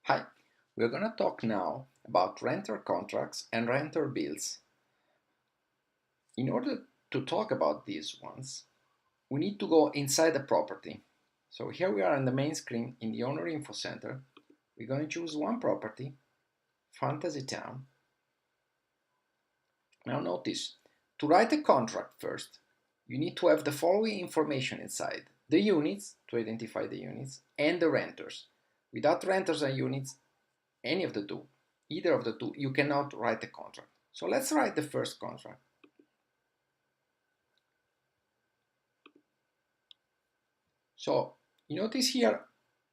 Hi, we're going to talk now about renter contracts and renter bills. In order to talk about these ones, we need to go inside the property. So here we are on the main screen in the owner info center. We're going to choose one property, Fantasy Town. Now notice, to write a contract first, you need to have the following information inside. The units, to identify the units, and the renters. Without renters and units, any of the two, either of the two, you cannot write a contract. So let's write the first contract. So you notice here,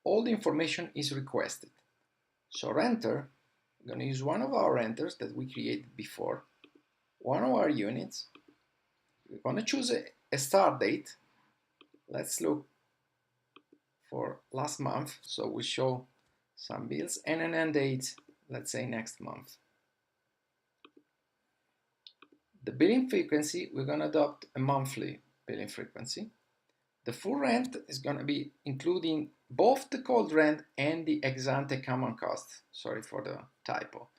all the information is requested. So renter, I'm going to use one of our renters that we created before, one of our units. We're going to choose a start date. Let's look for last month, so we show some bills, and an end date, let's say next month. The billing frequency, we're going to adopt a monthly billing frequency. The full rent is going to be including both the cold rent and the ex ante common cost. Sorry for the typo.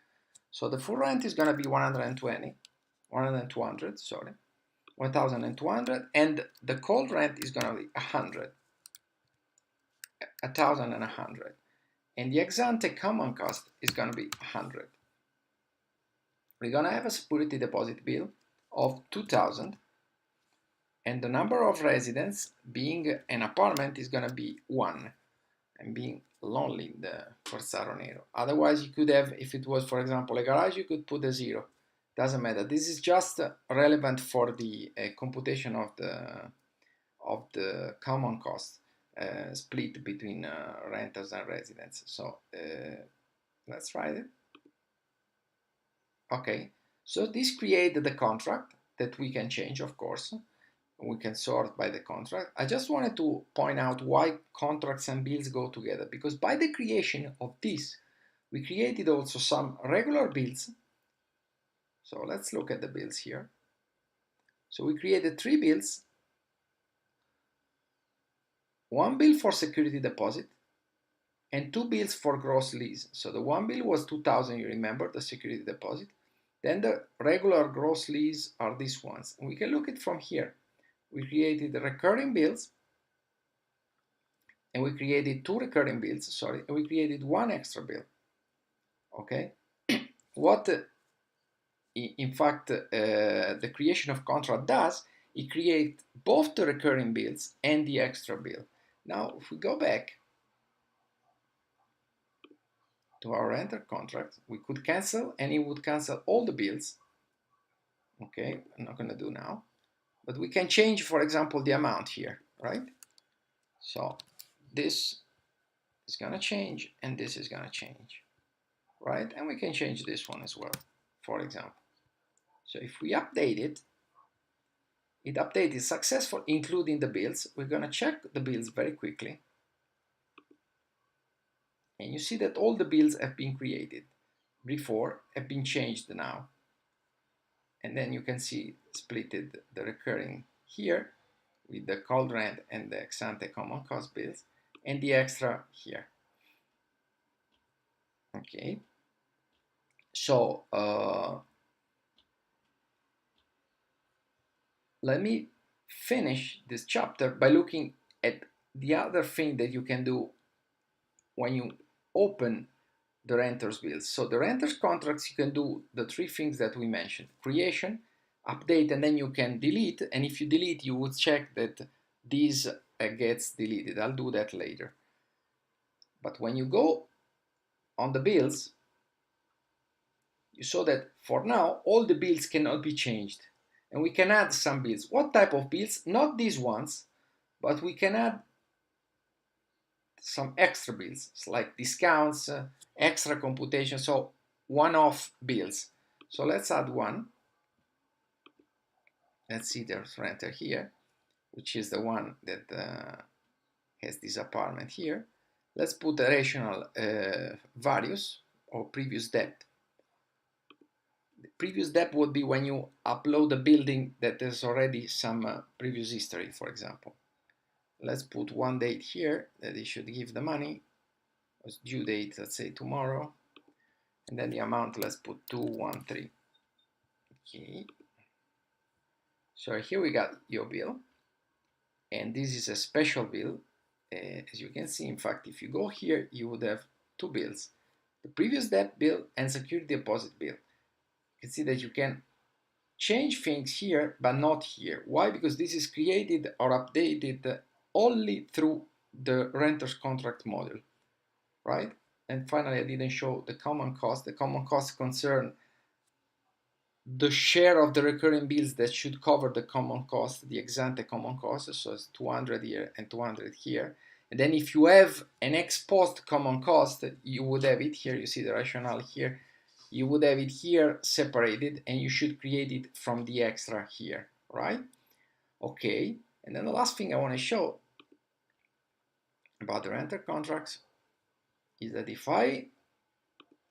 So the full rent is going to be 1,200, sorry, 1,200, and the cold rent is going to be 1,100, and the ex ante common cost is going to be 100. We're going to have a security deposit bill of 2,000, and the number of residents, being an apartment, is going to be 1, and being lonely in the Forzaro Nero. Otherwise, you could have, if it was, for example, a garage, you could put a 0. Doesn't matter. This is just relevant for the computation of the common cost split between renters and residents. So let's write it. Okay, so this created the contract that we can change, of course. We can sort by the contract. I just wanted to point out why contracts and bills go together, because by the creation of this, we created also some regular bills. So let's look at the bills here. So we created 3 bills, one bill for security deposit, and 2 bills for gross lease. So the one bill was 2,000, you remember, the security deposit. Then the regular gross lease are these ones. And we can look at from here. We created the recurring bills, and we created 2 recurring bills, sorry, and we created 1 extra bill. Okay? What, in fact, the creation of contract does, it creates both the recurring bills and the extra bill. Now, if we go back to our renter contract, we could cancel, and it would cancel all the bills. Okay, I'm not going to do now, but we can change, for example, the amount here, right? So this is going to change, and this is going to change, right? And we can change this one as well, for example. So if we update it, it updated successful, including the bills. We're going to check the bills very quickly. And you see that all the bills have been created before, have been changed now. And then you can see splitted the recurring here with the cold rent and the ex ante common cost bills, and the extra here. Okay, so let me finish this chapter by looking at the other thing that you can do when you open the renter's bills. So the renter's contracts, you can do the 3 things that we mentioned: creation, update, and then you can delete. And if you delete, you would check that this gets deleted. I'll do that later. But when you go on the bills, you saw that for now all the bills cannot be changed, and we can add some bills. What type of bills? Not these ones, but we can add some extra bills like discounts, extra computation, so one-off bills. So let's add one. Let's see, there's renter here, which is the one that has this apartment here. Let's put the rational values or previous debt. The previous debt would be when you upload a building that has already some previous history, for example. Let's put one date here that it should give the money. due date, let's say tomorrow, and then the amount, let's put 213. Okay, so here we got your bill, and this is a special bill. As you can see, in fact, if you go here, you would have two bills, the previous debt bill and security deposit bill. You can see that you can change things here, but not here. Why? Because this is created or updated only through the renter's contract model, right? And finally, I didn't show the common cost. The common costs concern the share of the recurring bills that should cover the common cost, the ex ante common cost, so it's 200 here and 200 here. And then if you have an ex post common cost, you would have it here, you see the rationale here, you would have it here separated, and you should create it from the extra here, right? Okay, and then the last thing I want to show about the renter contracts is that if I,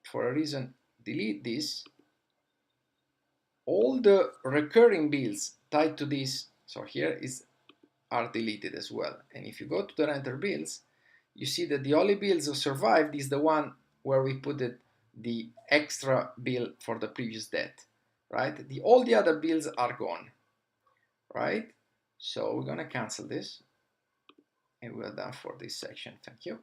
for a reason, delete this, all the recurring bills tied to this, so here are deleted as well. And if you go to the renter bills, you see that the only bills that survived is the one where we put the extra bill for the previous debt, right? All the other bills are gone, right? So we're gonna cancel this, and we're done for this section. Thank you.